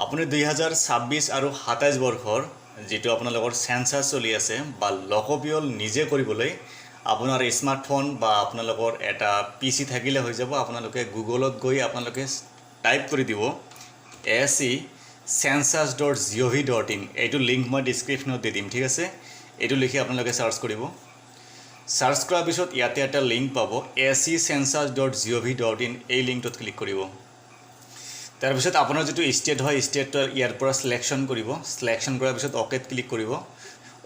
আপুনি 2026 আৰু 27 বৰ্ষৰ যেটো আপোনালোকৰ সেন্সাস চলি আছে বা লোকপিয়ল নিজে কৰিবলৈ আপোনাৰ স্মাৰ্টফোন বা আপোনালোকৰ এটা পিসি থাকিলে হৈ যাব। আপোনালোকে গুগলত গৈ আপোনালোকে টাইপ কৰি দিব census.gov.in এইটো লিংক মই ডেসক্ৰিপশনত দি দিম, ঠিক আছে। এইটো লিখি আপোনালোকে সাৰ্চ কৰিব। সাৰ্চ কৰাৰ পিছত ইয়াতে এটা লিংক পাব census.gov.in এই লিংকটোত ক্লিক কৰিব। তাৰ পিছত আপোনাৰ যেটো ষ্টেট হয় ষ্টেটৰ ইয়াৰ পৰা সিলেকশন কৰিব। সিলেকশন কৰাৰ পিছত ওকেত ক্লিক কৰিব।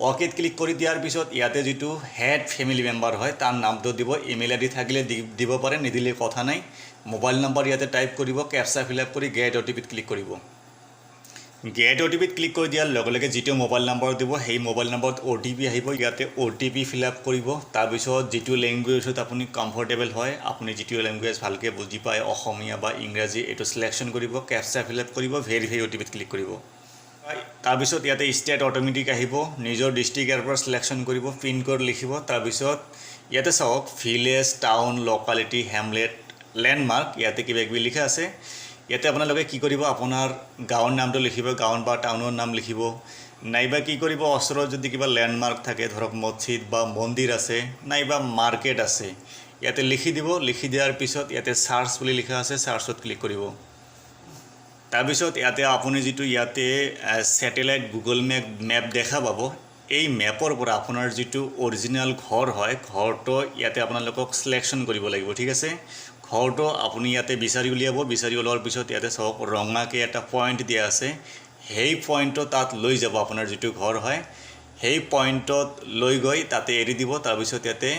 ওকেত ক্লিক কৰি দিয়াৰ পিছত ইয়াতে যেটো হেড ফ্যামিলি মেম্বাৰ হয় তাৰ নামটো দিব। ইমেইল আইডি থাকিলে দিব পাৰে, নিদিলে কথা নাই। মোবাইল নাম্বাৰ ইয়াতে টাইপ কৰিব, ক্যাপচা ফিল আপ কৰি গেট ওটিপিত ক্লিক কৰিব। গেট ওটিপিত ক্লিক কৰি দিয়াৰ লগে লগে যেটো মোবাইল নাম্বাৰ দিব সেই মোবাইল নাম্বাৰত ওটিপি আহিব। ইয়াতে ওটিপি ফিল আপ কৰিব। তাৰ পিছত যেটো ল্যাঙ্গুৱেজত আপুনি কমফৰ্টেবল হয়, আপুনি যেটো ল্যাঙ্গুৱেজ ভালকে বুজি পায়, অসমীয়া বা ইংৰাজী, এটো সিলেকশন কৰিব, ক্যাপচা ফিল আপ কৰিব, ভেৰিফাই ওটিপিত ক্লিক কৰিব। তাৰ পিছত ইয়াতে ষ্টেট অটোমেটিক আহিব। নিজৰ ডিস্ট্ৰিক্ট ইয়াৰ পৰা সিলেকশন কৰিব, পিন কোড লিখিব। তাৰ পিছত ইয়াতে চাওক ভিলেজ, টাউন, লোকালিটি, হ্যামলেট, ল্যান্ডমাৰ্ক ইয়াতে কিবা কিবি লিখা আছে। ইয়াতে আপোনালোকে কি কৰিব, আপোনাৰ গাঁৱৰ নামটো লিখিব, গাঁৱৰ বা টাউনৰ নাম লিখিব। নাইবা কি কৰিব, ওচৰত যদি কিবা ল্যান্ডমাৰ্ক থাকে, ধৰক মছজিদ বা মন্দিৰ আছে, নাইবা মাৰ্কেট আছে, ইয়াতে লিখি দিব। লিখি দিয়াৰ পিছত ইয়াতে সাৰ্চ বুলি লিখা আছে, সাৰ্চত ক্লিক কৰিব। তাৰ পিছত ইয়াতে আপুনি যেটো ইয়াতে স্যাটেলাইট গুগল মেপ দেখা পাব, এই মেপৰ পৰা আপোনাৰ যেটো অৰিজিনাল ঘৰ হয়, ঘৰটো ইয়াতে আপোনালোকক সিলেকশন কৰিব লাগিব, ঠিক আছে। ঘৰটো আপুনি ইয়াতে বিচাৰি উলিয়াব। বিচাৰি ওলোৱাৰ পিছত ইয়াতে চাওক ৰঙাকে এটা পয়েন্ট দিয়া আছে, সেই পয়েন্টটো তাত লৈ যাব। আপোনাৰ যেটো ঘৰ হয় সেই পয়েন্টত লৈ গৈ তাতে এৰি দিব। তাৰ পিছত ইয়াতে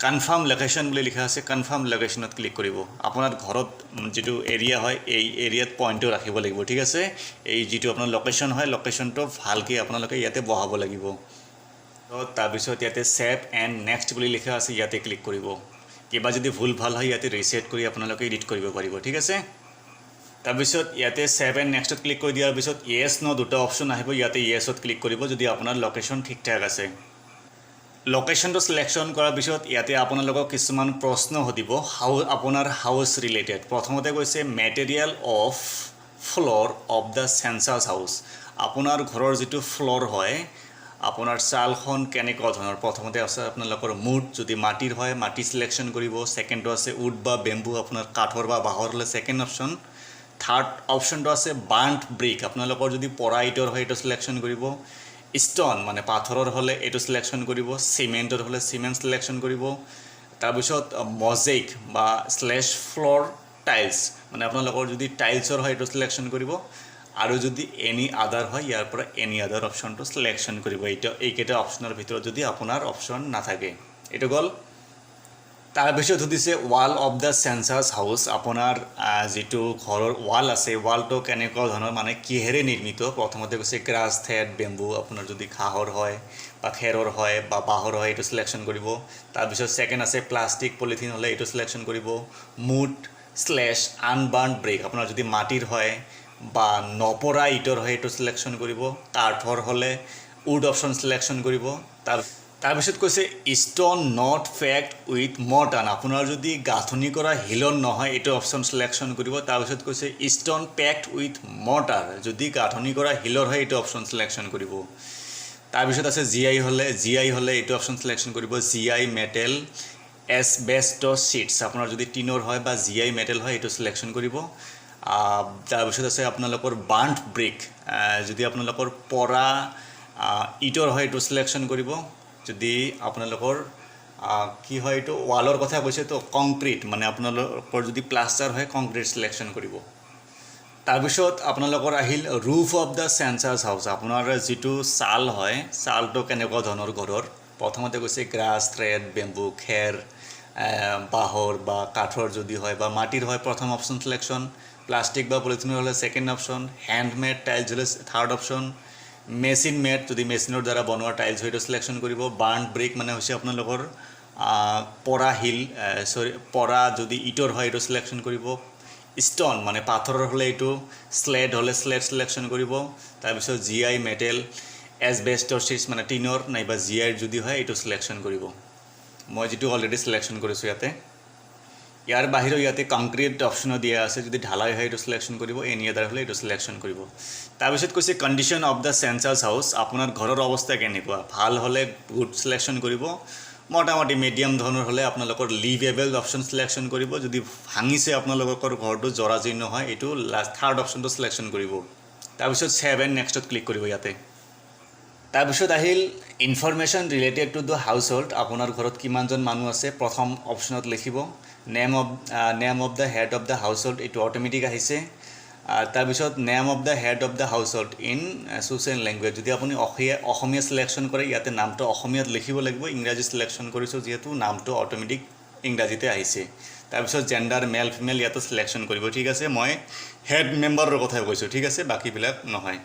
কনফাৰ্ম লোকেশন বুলি লিখা আছে, কনফাৰ্ম লোকেশনত ক্লিক কৰিব। আপোনাৰ ঘৰত যেটো এৰিয়া হয় এই এৰিয়াত পয়েন্টটো ৰাখিব লাগিব, ঠিক আছে। এই যেটো আপোনাৰ লোকেশন হয় লোকেশনটো ভালকে আপোনালোকে ইয়াতে বহাব লাগিব। তো তাৰ পিছত ইয়াতে সেভ এন্ড নেক্সট বুলি লিখা আছে, ইয়াতে ক্লিক কৰিব। কিবা যদি ভুল ভাল হয় ইয়াতে ৰিসেট কৰি আপোনালোকে এডিট কৰিব পাৰিব, ঠিক আছে। তাৰ পিছত ইয়াতে সেভ এন্ড নেক্সটত ক্লিক কৰি দিয়াৰ পিছত ইয়েস নো দুটা অপচন আহিব। ইয়াতে ইয়েসত ক্লিক কৰিব যদি আপোনাৰ লোকেশন ঠিকঠাক আছে। লোকেশনটো সিলেকশন কৰাৰ পিছত ইয়াতে আপোনালোকক কিছুমান প্ৰশ্ন সুধিব আপোনাৰ হাউস ৰিলেটেড। প্ৰথমতে কৈছে material of floor of the census house. আপোনাৰ ঘৰৰ যেটো ফ্লোৰ হয়, আপোনাৰ চালখন কেনেকুৱা ধৰণৰ। প্ৰথমতে আছে আপোনালোকৰ মুড, যদি মাটিৰ হয় মাটি সিলেকশন কৰিব। সেকেন্ডটো আছে উড বা বেম্বু, আপোনাৰ কাঠৰ বা বাঁহৰ হলে সেকেন্ড অপশন। থাৰ্ড অপশনটো আছে বাৰ্ণ্ট ব্ৰিক, আপোনালোকৰ যদি পৰা ইটৰ হয় এটো সিলেকশন কৰিব। স্টোন মানে পাথৰৰ হলে এটো সিলেকশন কৰিব। সিমেন্টৰ হলে সিমেন্ট সিলেকশন কৰিব। তাৰ পিছত মজাইক বা স্ল্যাশ ফ্লোৰ টাইলস, মানে আপোনালোকৰ যদি টাইলসৰ হয় এটো সিলেকশন কৰিব। আৰু যদি এনি আদাৰ হয় ইয়াৰ পৰা এনি আদাৰ অপশনটো সিলেকশন কৰিব। এইকেইটা অপশনৰ ভিতৰত যদি আপোনাৰ অপশন নাথাকে। এটো গল। তাৰ পিছত সুধিছে wall of the census house, আপোনাৰ যেটো ঘৰৰ ওয়াল আছে ওয়ালটো কেনেকুৱা ধৰণৰ, মানে কিহেৰে নিৰ্মিত। প্ৰথমতে কৈছে গ্ৰাছ, থেড, বেম্বু, আপোনাৰ যদি ঘাঁহৰ হয় বা খেৰৰ হয় বা বাঁহৰ হয় এটো সিলেকশন কৰিব। তাৰ পিছত সেকেন্ড আছে প্লাষ্টিক পলিথিন হলে এটো সিলেকশন কৰিব। মুড স্ল্যাশ আনবাৰ্ণ্ট ব্ৰিক, আপোনাৰ যদি মাটিৰ হয় বা নপৰা ইটৰ হয় এটো সিলেকশন কৰিব। কাঠৰ হলে উড অপশন সিলেকশন কৰিব। তাৰ পিছত কৈছে stone not packed with mortar, আপোনাৰ যদি গাঁথনি কৰা হিলন নহয় এটো অপশন সিলেকশন কৰিব। তাৰ পিছত কৈছে স্টোন পেকড উইথ মৰ্টাৰ, যদি গাঁথনি কৰা হিলৰ হয় এটো অপশন সিলেকশন কৰিব। তাৰ পিছত আছে জিআই হলে এটো অপশন সিলেকশন কৰিব। জিআই মেটেল এছবেস্টছ শীটছ, আপোনাৰ যদি টিনৰ হয় বা জিআই মেটেল হয় এটো সিলেকশন কৰিব। তাৰ পিছত আছে আপোনালোকৰ বাৰ্ণ্ট ব্ৰিক, যদি আপোনালোকৰ পৰা ইটৰ হয় এটো সিলেকশন কৰিব। যদি আপোনালোকৰ কি হয় এটো ওয়ালৰ কথা কৈছে তো কংক্ৰিট, মানে আপোনালোকৰ যদি প্লাষ্টাৰ হয় কংক্ৰিট সিলেকশন কৰিব। তাৰ পিছত আপোনালোকৰ আহিল roof of the census house, আপোনাৰ যেটো চাল হয় চালটো কেনেকুৱা ধৰণৰ ঘৰৰ। প্ৰথমতে কৈছে গ্ৰাছ, থ্ৰেড, বেম্বু, খেৰ, বাঁহৰ বা কাঠৰ যদি হয় বা মাটিৰ হয় প্ৰথম অপশন সিলেকশন। প্লাষ্টিক বা পলিথিনৰ হলে সেকেন্ড অপশন। হ্যান্ডমেড টাইলস হলে থাৰ্ড অপশন। মেচিন মেড, যদি মেচিনৰ দ্বাৰা বনোৱা টাইলস হয় এটো সিলেকশন কৰিব। বাৰ্ণ্ট ব্ৰিক মানে হৈছে আপোনালোকৰ পৰা হিল, পৰা যদি ইটৰ হয় এটো সিলেকশন কৰিব। স্টোন মানে পাথৰৰ হলে এটো, স্লেড হলে স্লেড সিলেকশন কৰিব। তাৰ পিছত জিআই মেটেল এছবেস্টছ শীটছ মানে টিনৰ নাইবা জিআই যদি হয় এটো সিলেকশন কৰিব। মই যেটো অলৰেডি সিলেকশন কৰিছো ইয়াতে। ইয়াৰ বাহিৰেও ইয়াতে কংক্ৰিট অপশ্যনো দিয়া আছে যদি ঢালাই হয় এইটো চিলেকশ্যন কৰিব এনি আদাৰ হ'লে এইটো চিলেকশ্যন কৰিব তাৰপিছত কৈছে condition of the census house আপোনাৰ ঘৰৰ অৱস্থা কেনেকুৱা ভাল হ'লে গুড চিলেকশ্যন কৰিব মোটামুটি মিডিয়াম ধৰণৰ হ'লে আপোনালোকৰ লিভেবল অপশ্যন চিলেকশ্যন কৰিব যদি ভাঙিছে আপোনালোকৰ ঘৰটো জৰাজীৰ্ণ হয় এইটো লাষ্ট থাৰ্ড অপশ্যনটো চিলেকশ্যন কৰিব তাৰপিছত 7 নেক্সটত ক্লিক কৰিব ইয়াতে তাৰপিছত আহিল information related to the house hold আপোনাৰ ঘৰত কিমানজন মানুহ আছে প্ৰথম অপশ্যনত লিখিব name of the head of the house hold এইটো অট'মেটিক আহিছে তাৰপিছত name of the head of the house hold in social language যদি আপুনি অসমীয়া চিলেকশ্যন কৰে ইয়াতে নামটো অসমীয়াত লিখিব লাগিব ইংৰাজী চিলেকশ্যন কৰিছোঁ যিহেতু নামটো অট'মেটিক ইংৰাজীতে আহিছে তাৰপিছত জেণ্ডাৰ মেল ফিমেল ইয়াতে চিলেকশ্যন কৰিব ঠিক আছে মই হেড মেম্বাৰৰ কথাই কৈছোঁ ঠিক আছে বাকীবিলাক নহয়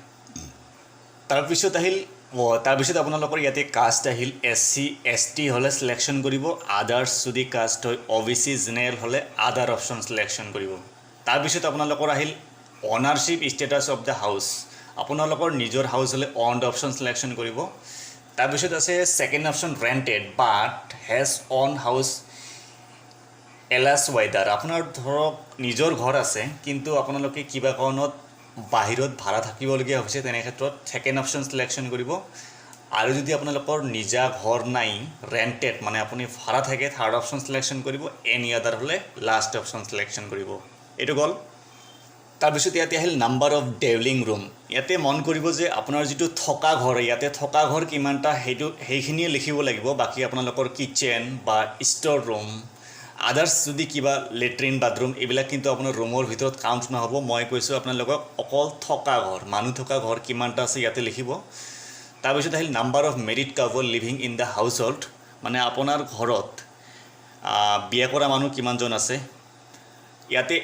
তাৰপিছত আহিল তাৰপিছত আপোনালোকৰ ইয়াতে কাষ্ট আহিল SC ST হ'লে চিলেকশ্যন কৰিব আদাৰ্ছ যদি কাষ্ট হয় OBC জেনেৰেল হ'লে আদাৰ অপশ্যন চিলেকশ্যন কৰিব তাৰপিছত আপোনালোকৰ আহিল অনাৰশ্বিপ ষ্টেটাছ অফ দ্য হাউচ আপোনালোকৰ নিজৰ হাউচ হ'লে অন্ড অপশ্যন চিলেকশ্যন কৰিব তাৰপিছত আছে second option rented but has own house elsewhere আপোনাৰ ধৰক নিজৰ ঘৰ আছে কিন্তু আপোনালোকে কিবা কাৰণত বাহিৰত ভাড়া থাকিবলগীয়া হৈছে তেনে ক্ষেত্ৰত ছেকেণ্ড অপশ্যন চিলেকশ্যন কৰিব আৰু যদি আপোনালোকৰ নিজা ঘৰ নাই ৰেণ্টেড মানে আপুনি ভাড়া থাকে থাৰ্ড অপশ্যন চিলেকশ্যন কৰিব এনি আদাৰ হ'লে লাষ্ট অপশ্যন চিলেকশ্যন কৰিব এইটো গ'ল তাৰপিছত ইয়াতে আহিল নাম্বাৰ অফ ডেউলিং ৰুম ইয়াতে মন কৰিব যে আপোনাৰ যিটো থকা ঘৰ ইয়াতে থকা ঘৰ কিমানটা সেইখিনিয়ে লিখিব লাগিব বাকী আপোনালোকৰ কিটচেন বা ষ্ট'ৰ ৰুম আদাৰ্ছ যদি কিবা লেট্ৰিন বাথৰুম এইবিলাক কিন্তু আপোনাৰ ৰুমৰ ভিতৰত কাউণ্ট নহ'ব মই কৈছোঁ আপোনালোকক অকল থকা ঘৰ মানুহ থকা ঘৰ কিমানটা আছে ইয়াতে লিখিব তাৰপিছত আহিল number of married couple living in the house hold মানে আপোনাৰ ঘৰত বিয়া কৰা মানুহ কিমানজন আছে ইয়াতে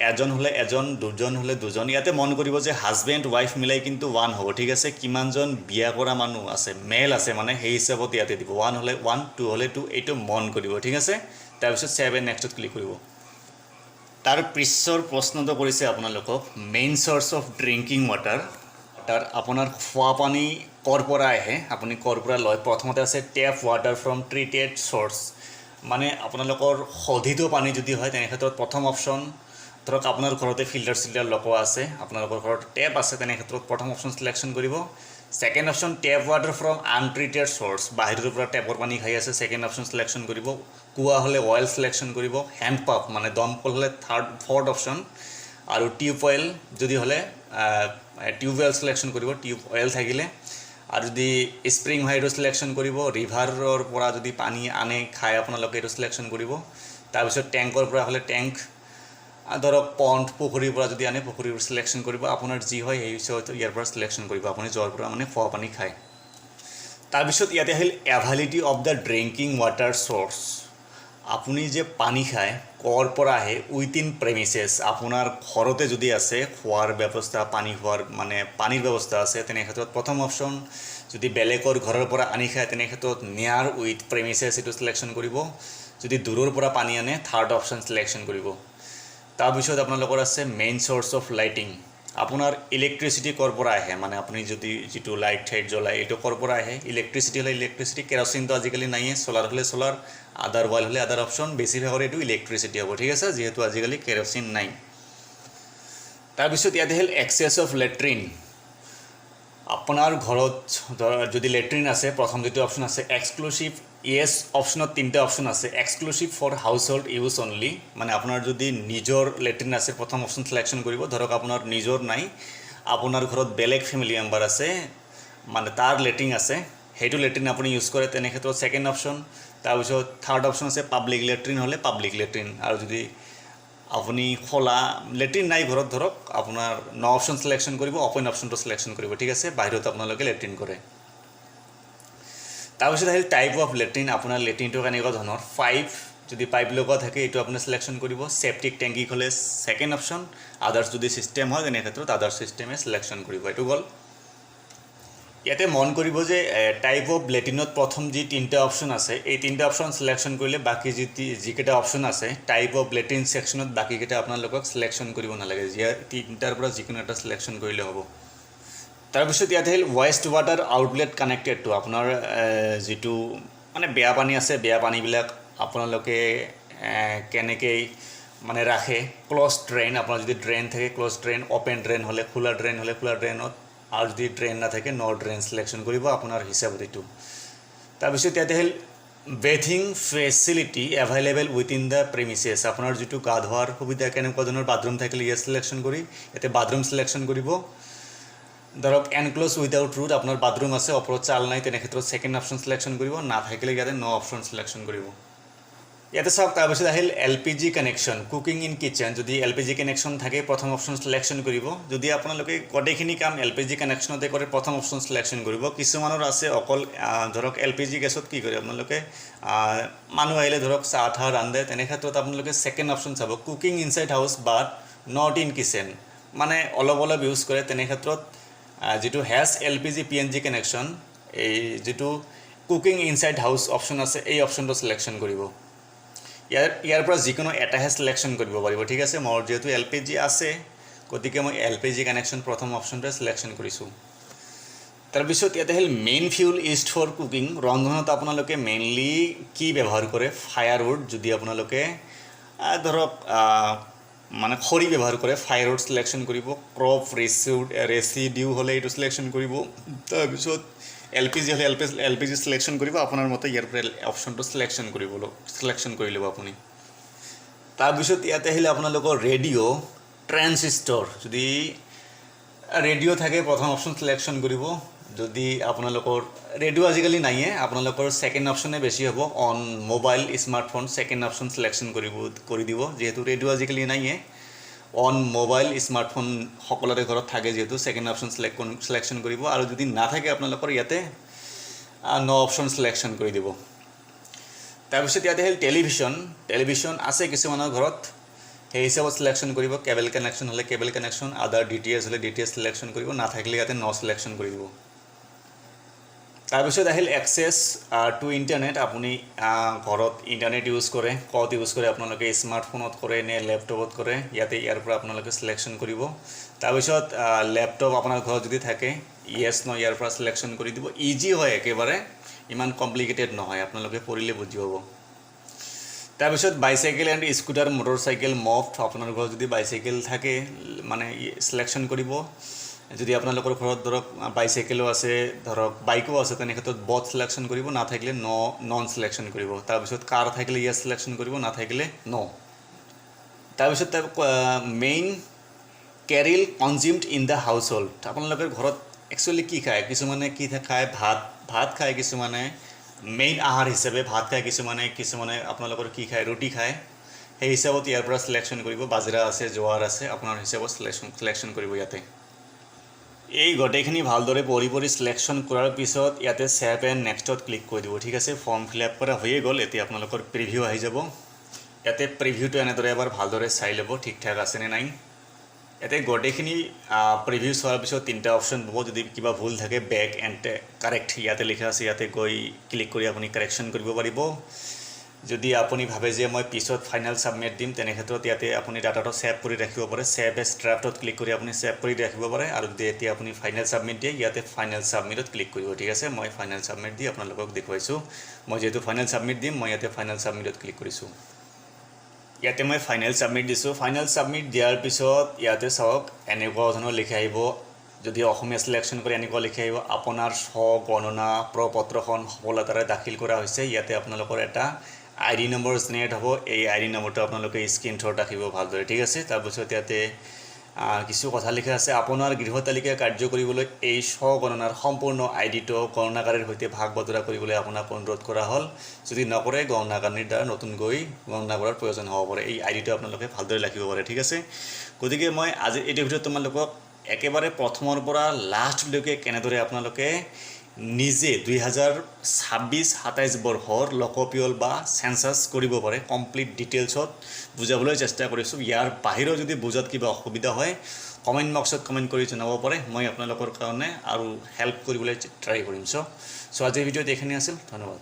এজন হ'লে এজন দুজন হ'লে দুজন ইয়াতে মন কৰিব যে হাজবেণ্ড ৱাইফ মিলাই কিন্তু 1 হ'ব ঠিক আছে কিমানজন বিয়া কৰা মানুহ আছে মেল আছে মানে সেই হিচাপত ইয়াতে দিব 1 হ'লে 1 2 হ'লে 2 এইটো মন কৰিব ঠিক আছে তাৰপিছত 7 নেক্সটত ক্লিক কৰিব তাৰ পিছৰ প্ৰশ্নটো কৰিছে আপোনালোকক main source of drinking water আপোনাৰ খোৱা পানী ক'ৰ পৰা আহে আপুনি ক'ৰ পৰা লয় প্ৰথমতে আছে tap water from treated source মানে আপোনালোকৰ শোধিত পানী যদি হয় তেনে ক্ষেত্ৰত প্ৰথম অপশ্যন ধৰক আপোনাৰ ঘৰতে ফিল্টাৰ লগোৱা আছে আপোনালোকৰ ঘৰত টেপ আছে তেনে ক্ষেত্ৰত প্ৰথম অপশ্যন চিলেকশ্যন কৰিব second option tap water from untreated source বাহিৰৰ পৰা টেপৰ পানী খাই আছে ছেকেণ্ড অপশ্যন চিলেকশ্যন কৰিব কুঁৱা হ'লে অইল চিলেকশ্যন কৰিব হেণ্ড পাম্প মানে দমকল হ'লে ফ'ৰ্থ অপশ্যন আৰু টিউব অইল যদি হ'লে টিউব অইল চিলেকশ্যন কৰিব টিউব অইল থাকিলে আৰু যদি স্প্ৰিং হয় এইটো চিলেকশ্যন কৰিব ৰিভাৰৰ পৰা যদি পানী আনে খাই আপোনালোকে এইটো চিলেকশ্যন কৰিব তাৰপিছত টেংকৰ পৰা হ'লে টেংক ধৰক পণ্ড পুখুৰীৰ পৰা যদি আনে পুখুৰীৰ চিলেকশ্যন কৰিব আপোনাৰ যি হয় সেই হিচাপত ইয়াৰ পৰা চিলেকশ্যন কৰিব আপুনি য'ৰ পৰা মানে খোৱা পানী খায় তাৰপিছত ইয়াতে আহিল availability of the drinking water source আপুনি যে পানী খায় ক'ৰ পৰা আহে উইথিন প্ৰেমিচেছ আপোনাৰ ঘৰতে যদি আছে খোৱাৰ ব্যৱস্থা পানী খোৱাৰ মানে পানীৰ ব্যৱস্থা আছে তেনে ক্ষেত্ৰত প্ৰথম অপশ্যন যদি বেলেগৰ ঘৰৰ পৰা আনি খায় তেনে ক্ষেত্ৰত নিয়াৰ উইথ প্ৰেমিচেছ এইটো চিলেকশ্যন কৰিব যদি দূৰৰ পৰা পানী আনে থাৰ্ড অপশ্যন চিলেকশ্যন কৰিব তাৰপিছত আপোনালোকৰ আছে মেইন চ'ৰ্চ অফ লাইটিং আপোনাৰ ইলেক্ট্ৰিচিটি ক'ৰ পৰা আহে মানে আপুনি যদি যিটো লাইট ঠাইট জ্বলায় এইটো ক'ৰ পৰা আহে ইলেক্ট্ৰিচিটি হ'লে ইলেক্ট্ৰিচিটি কেৰাচিনটো আজিকালি নাইয়ে চ'লাৰ হ'লে চ'লাৰ আদাৰ অইল হ'লে আদাৰ অপশ্যন বেছিভাগৰ এইটো ইলেক্ট্ৰিচিটি হ'ব ঠিক আছে যিহেতু আজিকালি কেৰাচিন নাই তাৰপিছত ইয়াতে হ'ল এক্সেছ অফ লেট্ৰিন আপোনাৰ ঘৰত যদি লেট্ৰিন আছে প্ৰথম যিটো অপশ্যন আছে এক্সক্লুচিভ ইয়েছ অপশ্যনত 3টা অপশ্যন আছে exclusive for household use only মানে আপোনাৰ যদি নিজৰ লেট্ৰিন আছে প্ৰথম অপশ্যন চিলেকশ্যন কৰিব ধৰক আপোনাৰ নিজৰ নাই আপোনাৰ ঘৰত বেলেগ ফেমিলি মেম্বাৰ আছে মানে তাৰ লেট্ৰিন আছে সেইটো লেট্ৰিন আপুনি ইউজ কৰে তেনে ক্ষেত্ৰত ছেকেণ্ড অপশ্যন তাৰপিছত থাৰ্ড অপশ্যন আছে পাব্লিক লেট্ৰিন হ'লে পাব্লিক লেট্ৰিন আৰু যদি আপুনি খোলা লেট্ৰিন নাই ঘৰত ধৰক আপোনাৰ ন অপশ্যন চিলেকশ্যন কৰিব অপেন অপশ্যনটো চিলেকশ্যন কৰিব ঠিক আছে বাহিৰত আপোনালোকে লেট্ৰিন কৰে তাৰপিছত আহিল টাইপ অফ লেট্ৰিন আপোনাৰ লেট্ৰিনটো কেনেকুৱা ধৰণৰ যদি পাইপ লগোৱা থাকে এইটো আপুনি চিলেকশ্যন কৰিব চেপ্টিক টেংকি হ'লে ছেকেণ্ড অপশ্যন আদাৰ্ছ যদি ছিষ্টেম হয় তেনে ক্ষেত্ৰত আদাৰ্ছ ছিষ্টেমে চিলেকশ্যন কৰিব এইটো গ'ল ইয়াতে মন কৰিব যে টাইপ অফ লেট্ৰিনত প্ৰথম যি 3টা অপশ্যন আছে এই 3টা অপশ্যন চিলেকশ্যন কৰিলে বাকী যিকেইটা অপশ্যন আছে টাইপ অফ লেট্ৰিন ছেকশ্যনত বাকীকেইটা আপোনালোকক চিলেকশ্যন কৰিব নালাগে 3টাৰ পৰা যিকোনো এটা চিলেকশ্যন কৰিলে হ'ব তাৰপিছত ইয়াতে আহিল waste water outlet connected to আপোনাৰ যিটো মানে বেয়া পানী আছে বেয়া পানীবিলাক আপোনালোকে কেনেকৈ মানে ৰাখে ক্লজ ড্ৰেইন আপোনাৰ যদি ড্ৰেইন থাকে ক্লজ ড্ৰেইন অ'পেন ড্ৰেইন হ'লে খোলা ড্ৰেইনত আৰু যদি ড্ৰেইন নাথাকে ন ড্ৰেইন চিলেকশ্যন কৰিব আপোনাৰ হিচাপত এইটো তাৰপিছত ইয়াতে হ'ল bathing facility available within the premises আপোনাৰ যিটো গা ধোৱাৰ সুবিধা কেনেকুৱা ধৰণৰ বাথৰুম থাকিলে ইয়াত চিলেকশ্যন কৰি ইয়াতে বাথৰুম চিলেকশ্যন কৰিব ধৰক এনক্ল'জ উইদাউট ৰুট আপোনাৰ বাথৰুম আছে ওপৰত চাল নাই তেনে ক্ষেত্ৰত ছেকেণ্ড অপশ্যন চিলেকশ্যন কৰিব নাথাকিলে ইয়াতে ন অপশ্যন চিলেকশ্যন কৰিব ইয়াতে চাওক তাৰপিছত আহিল LPG connection cooking in kitchen যদি LPG কানেকশ্যন থাকে প্ৰথম অপশ্যন চিলেকশ্যন কৰিব যদি আপোনালোকে গোটেইখিনি কাম LPG কানেকশ্যনতে কৰে প্ৰথম অপশ্যন চিলেকশ্যন কৰিব কিছুমানৰ আছে অকল ধৰক LPG গেছত কি কৰে আপোনালোকে মানুহ আহিলে ধৰক চাহ ঠাহ ৰান্ধে তেনে ক্ষেত্ৰত আপোনালোকে ছেকেণ্ড অপশ্যন চাব cooking inside house but not in kitchen মানে অলপ ইউজ কৰে তেনে ক্ষেত্ৰত যিটো হেজ LPG PNG কানেকশ্যন এই যিটো কুকিং ইনচাইড হাউচ অপশ্যন আছে এই অপশ্যনটো চিলেকশ্যন কৰিব ইয়াৰ পৰা যিকোনো এটাহে চিলেকশ্যন কৰিব পাৰিব ঠিক আছে মোৰ যেহেতু LPG আছে গতিকে মই LPG কানেকশ্যন প্ৰথম অপশ্যনটোৱে চিলেকশ্যন কৰিছোঁ তাৰপিছত ইয়াতে হ'ল main fuel used for cooking ৰন্ধনত আপোনালোকে মেইনলি কি ব্যৱহাৰ কৰে ফায়াৰউড যদি আপোনালোকে ধৰক মানে খৰি ব্যৱহাৰ কৰে ফায়াৰউড চিলেকশ্যন কৰিব ক্ৰপ ৰেচিডিউ হ'লে এইটো চিলেকশ্যন কৰিব তাৰপিছত LPG হ'লে LPG চিলেকশ্যন কৰিব আপোনাৰ মতে ইয়াৰ পৰা অপশ্যনটো চিলেকশ্যন কৰি ল'ব আপুনি তাৰপিছত ইয়াতে আহিলে আপোনালোকৰ ৰেডিঅ' ট্ৰেঞ্চিষ্টৰ যদি ৰেডিঅ' থাকে প্ৰথম অপশ্যন চিলেকশ্যন কৰিব যদি আপোনালোকৰ ৰেডিঅ' আজিকালি নাইয়ে আপোনালোকৰ ছেকেণ্ড অপশ্যনে বেছি হ'ব on mobile smartphone second option selection কৰি দিব যিহেতু ৰেডিঅ' আজিকালি নাইয়ে অন মোবাইল স্মাৰ্টফোন সকলোৰে ঘৰত থাকে যিহেতু ছেকেণ্ড অপশ্যন চিলেকশ্যন কৰিব আৰু যদি নাথাকে আপোনালোকৰ ইয়াতে ন অপশ্যন চিলেকশ্যন কৰি দিব তাৰপিছত ইয়াতে হ'ল টেলিভিশ্যন আছে কিছুমানৰ ঘৰত সেই হিচাপত চিলেকশ্যন কৰিব কেবল কানেকশ্যন হ'লে কেবল কানেকশ্যন আদাৰ DTH হ'লে DTH চিলেকশ্যন কৰিব নাথাকিলে ইয়াতে ন চিলেকশ্যন কৰি দিব তাৰপিছত আহিল এক্সেছ টু ইণ্টাৰনেট আপুনি ঘৰত ইণ্টাৰনেট ইউজ কৰে ক'ত ইউজ কৰে আপোনালোকে স্মাৰ্টফোনত কৰে নে লেপটপত কৰে ইয়াতে ইয়াৰ পৰা আপোনালোকে চিলেকশ্যন কৰিব তাৰপিছত লেপটপ আপোনাৰ ঘৰত যদি থাকে ইয়েছ ন ইয়াৰ পৰা চিলেকশ্যন কৰি দিব ইজি হয় একেবাৰে ইমান কমপ্লিকেটেড নহয় আপোনালোকে পঢ়িলে বুজি পাব তাৰপিছত বাইচাইকেল এণ্ড স্কুটাৰ মটৰচাইকেল মফট আপোনাৰ ঘৰত যদি বাইচাইকেল থাকে মানে চিলেকশ্যন কৰিব যদি আপোনালোকৰ ঘৰত ধৰক বাইচাইকেলো আছে ধৰক বাইকো আছে তেনে ক্ষেত্ৰত বথ চিলেকশ্যন কৰিব নাথাকিলে নন চিলেকশ্যন কৰিব তাৰপিছত কাৰ থাকিলে ইয়েছ চিলেকশ্যন কৰিব নাথাকিলে ন তাৰপিছত main cereal consumed in the household আপোনালোকৰ ঘৰত একচুৱেলি কি খায় কিছুমানে কি খায় ভাত খায় কিছুমানে মেইন আহাৰ হিচাপে ভাত খায় কিছুমানে আপোনালোকৰ কি খায় ৰুটি খায় সেই হিচাপত ইয়াৰ পৰা চিলেকশ্যন কৰিব বাজৰা আছে জোৱাৰ আছে আপোনাৰ হিচাপত চিলেকশ্যন কৰিব ইয়াতে এই গোটেইখিনি ভালদৰে পঢ়ি চিলেকশ্যন কৰাৰ পিছত ইয়াতে ছেভ এণ্ড নেক্সটত ক্লিক কৰি দিব ঠিক আছে ফৰ্ম ফিল আপ কৰা হৈয়ে গ'ল এতিয়া আপোনালোকৰ প্ৰিভিউ আহি যাব ইয়াতে প্ৰিভিউটো এনেদৰে এবাৰ ভালদৰে চাই ল'ব ঠিক ঠাক আছেনে নাই ইয়াতে গোটেইখিনি প্ৰিভিউ চোৱাৰ পিছত তিনিটা অপশ্যন পাব যদি কিবা ভুল থাকে বেক এণ্ড কাৰেক্ট ইয়াতে লিখা আছে ইয়াতে গৈ ক্লিক কৰি আপুনি কাৰেকশ্যন কৰিব পাৰিব যদি আপুনি ভাবে যে মই পিছত ফাইনেল ছাবমিট দিম তেনে ক্ষেত্ৰত ইয়াতে আপুনি ডাটাটো ছেভ কৰি ৰাখিব পাৰে ছেভ এজ ড্ৰাফ্টত ক্লিক কৰি আপুনি ছেভ কৰি ৰাখিব পাৰে আৰু যদি এতিয়া আপুনি ফাইনেল ছাবমিট দিয়ে ইয়াতে ফাইনেল ছাবমিটত ক্লিক কৰিব ঠিক আছে মই ফাইনেল ছাবমিট দি আপোনালোকক দেখুৱাইছোঁ মই যেহেতু ফাইনেল ছাবমিট দিম মই ইয়াতে ফাইনেল ছাবমিটত ক্লিক কৰিছোঁ ইয়াতে মই ফাইনেল ছাবমিট দিছোঁ ফাইনেল ছাবমিট দিয়াৰ পিছত ইয়াতে চাওক এনেকুৱা ধৰণৰ লিখি আহিব যদি অসমীয়া চিলেকশ্যন কৰি এনেকুৱা লিখি আহিব আপোনাৰ স্বগণনা প্ৰপত্ৰখন সফলতাৰে দাখিল কৰা হৈছে ইয়াতে আপোনালোকৰ এটা ID নম্বৰ জেনেৰেট হ'ব এই ID নম্বৰটো আপোনালোকে স্ক্ৰীনশ্বট ৰাখিব ভালদৰে ঠিক আছে তাৰপিছত ইয়াতে কিছু কথা লিখা আছে আপোনাৰ গৃহ তালিকা কাৰ্য কৰিবলৈ এই স্বগণনাৰ সম্পূৰ্ণ আইডিটো গণনাকাৰীৰ সৈতে ভাগ বতৰা কৰিবলৈ আপোনাক অনুৰোধ কৰা হ'ল যদি নকৰে গণনাকাৰীৰ দ্বাৰা নতুনকৈ গণনা কৰাৰ প্ৰয়োজন হ'ব পাৰে এই আইডিটো আপোনালোকে ভালদৰে লিখিব পাৰে ঠিক আছে গতিকে মই আজি এই ভিডিঅ'ত তোমালোকক একেবাৰে প্ৰথমৰ পৰা লাষ্টলৈকে কেনেদৰে আপোনালোকে নিজে 2026-27 বৰ্ষৰ লোকপিয়ল বা সেন্সাস কৰিব পাৰে কমপ্লিট ডিটেইলছত বুজাবলৈ চেষ্টা কৰিছোঁ ইয়াৰ বাহিৰেও যদি বুজাত কিবা অসুবিধা হয় কমেণ্ট বক্সত কমেণ্ট কৰি জনাব পাৰে মই আপোনালোকৰ কাৰণে আৰু হেল্প কৰিবলৈ ট্ৰাই কৰিম চ' আজিৰ ভিডিঅ'ত এইখিনি আছিল ধন্যবাদ